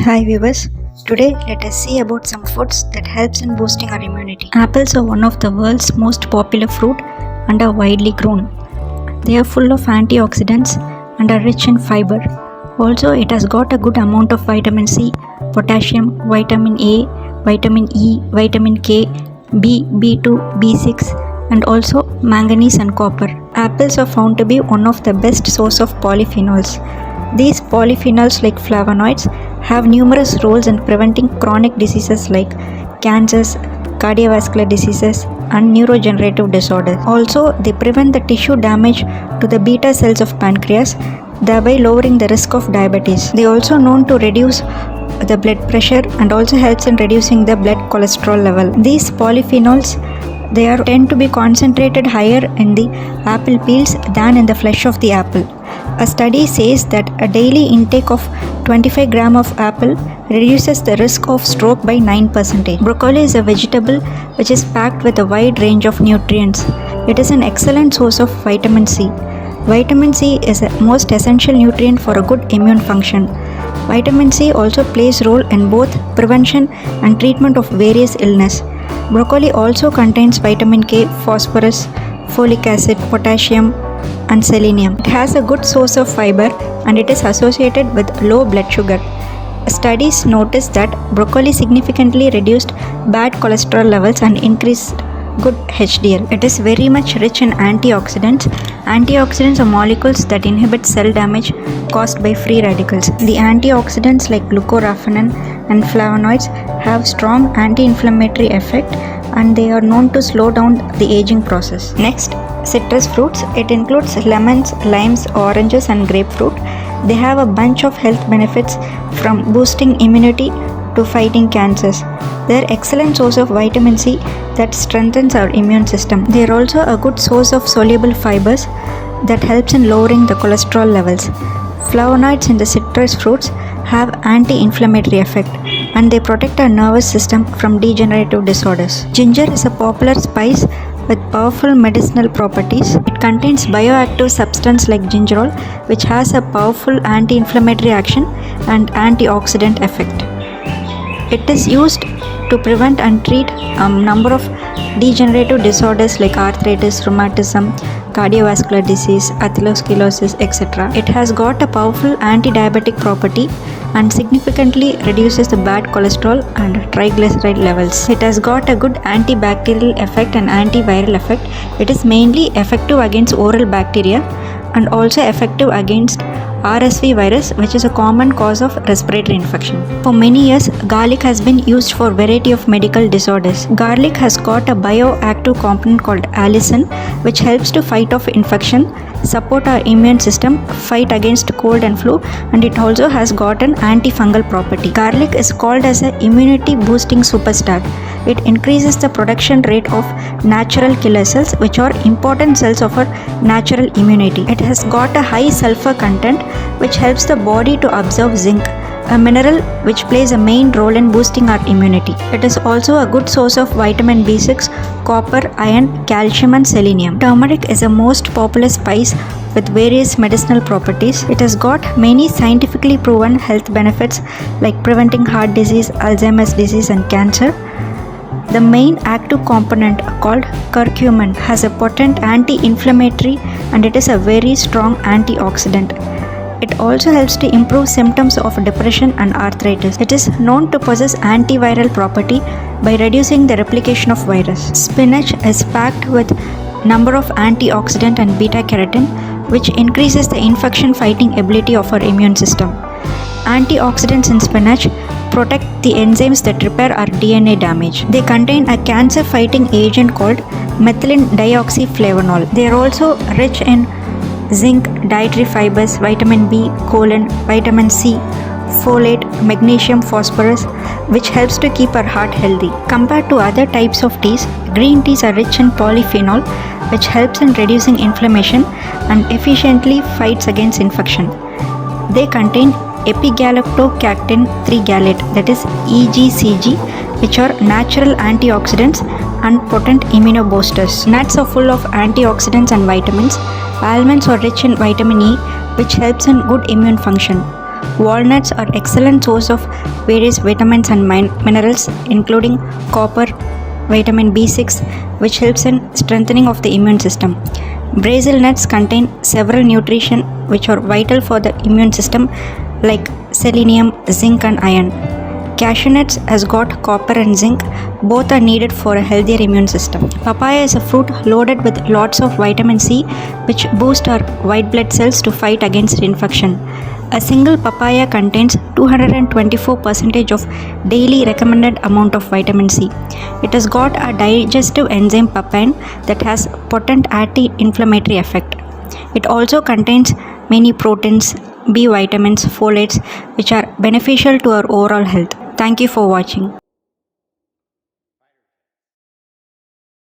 Hi viewers, today let us see about some foods that helps in boosting our immunity. Apples are one of the world's most popular fruit and are widely grown. They are full of antioxidants and are rich in fiber. Also, it has got a good amount of vitamin C, potassium, vitamin A, vitamin E, vitamin K, B, B2, B6 and also manganese and copper. Apples are found to be one of the best source of polyphenols. These polyphenols like flavonoids have numerous roles in preventing chronic diseases like cancers, cardiovascular diseases and neurodegenerative disorders. Also, they prevent the tissue damage to the beta cells of pancreas, thereby lowering the risk of diabetes. They are also known to reduce the blood pressure and also helps in reducing the blood cholesterol level. These polyphenols tend to be concentrated higher in the apple peels than in the flesh of the apple. A study says that a daily intake of 25 grams of apple reduces the risk of stroke by 9%. Broccoli is a vegetable which is packed with a wide range of nutrients. It is an excellent source of vitamin C. Vitamin C is the most essential nutrient for a good immune function. Vitamin C also plays a role in both prevention and treatment of various illness. Broccoli also contains vitamin K, phosphorus, folic acid, potassium and selenium. It has a good source of fiber and it is associated with low blood sugar. Studies noticed that broccoli significantly reduced bad cholesterol levels and increased good HDL. It is very much rich in antioxidants. Antioxidants are molecules that inhibit cell damage caused by free radicals. The antioxidants like glucoraphanin and flavonoids have strong anti-inflammatory effect and they are known to slow down the aging process. Next, citrus fruits. It includes lemons, limes, oranges and grapefruit. They have a bunch of health benefits from boosting immunity to fighting cancers. They are excellent source of vitamin C that strengthens our immune system. They are also a good source of soluble fibers that helps in lowering the cholesterol levels. Flavonoids in the citrus fruits have anti-inflammatory effect and they protect our nervous system from degenerative disorders. Ginger is a popular spice with powerful medicinal properties. It contains bioactive substance like gingerol which has a powerful anti-inflammatory action and antioxidant effect. It is used to prevent and treat a number of degenerative disorders like arthritis, rheumatism, cardiovascular disease, atherosclerosis, etc. It has got a powerful anti-diabetic property and significantly reduces the bad cholesterol and triglyceride levels. It has got a good antibacterial effect and antiviral effect. It is mainly effective against oral bacteria and also effective against RSV virus, which is a common cause of respiratory infection. For many years, garlic has been used for a variety of medical disorders. Garlic has got a bioactive component called allicin, which helps to fight off infection, support our immune system, fight against cold and flu, and it also has got an antifungal property. Garlic is called as an immunity boosting superstar. It increases the production rate of natural killer cells, which are important cells of our natural immunity. It has got a high sulfur content, which helps the body to absorb zinc, a mineral which plays a main role in boosting our immunity. It is also a good source of vitamin B6, copper, iron, calcium and selenium. Turmeric is a most popular spice with various medicinal properties. It has got many scientifically proven health benefits like preventing heart disease, Alzheimer's disease and cancer. The main active component called curcumin has a potent anti-inflammatory and it is a very strong antioxidant. It also helps to improve symptoms of depression and arthritis. It is known to possess antiviral property by reducing the replication of virus. Spinach is packed with number of antioxidant and beta carotene, which increases the infection fighting ability of our immune system. Antioxidants in spinach protect the enzymes that repair our DNA damage. They contain a cancer fighting agent called methylene dioxyflavonol. They are also rich in zinc, dietary fibers, vitamin B, choline, vitamin C, folate, magnesium, phosphorus, which helps to keep our heart healthy. Compared to other types of teas, green teas are rich in polyphenol, which helps in reducing inflammation and efficiently fights against infection. They contain epigalactocactin 3 gallate, that is EGCG, which are natural antioxidants and potent immunoboosters. Nuts are full of antioxidants and vitamins. Almonds are rich in vitamin E, which helps in good immune function. Walnuts are excellent source of various vitamins and minerals, including copper, vitamin B6, which helps in strengthening of the immune system. Brazil nuts contain several nutrition which are vital for the immune system, like selenium, zinc and iron. Cashew nuts has got copper and zinc. Both are needed for a healthier immune system. Papaya is a fruit loaded with lots of vitamin C, which boost our white blood cells to fight against infection. A single papaya contains 224% of daily recommended amount of vitamin C. It has got a digestive enzyme papain that has potent anti-inflammatory effect. It also contains many proteins, B vitamins, folates, which are beneficial to our overall health. Thank you for watching.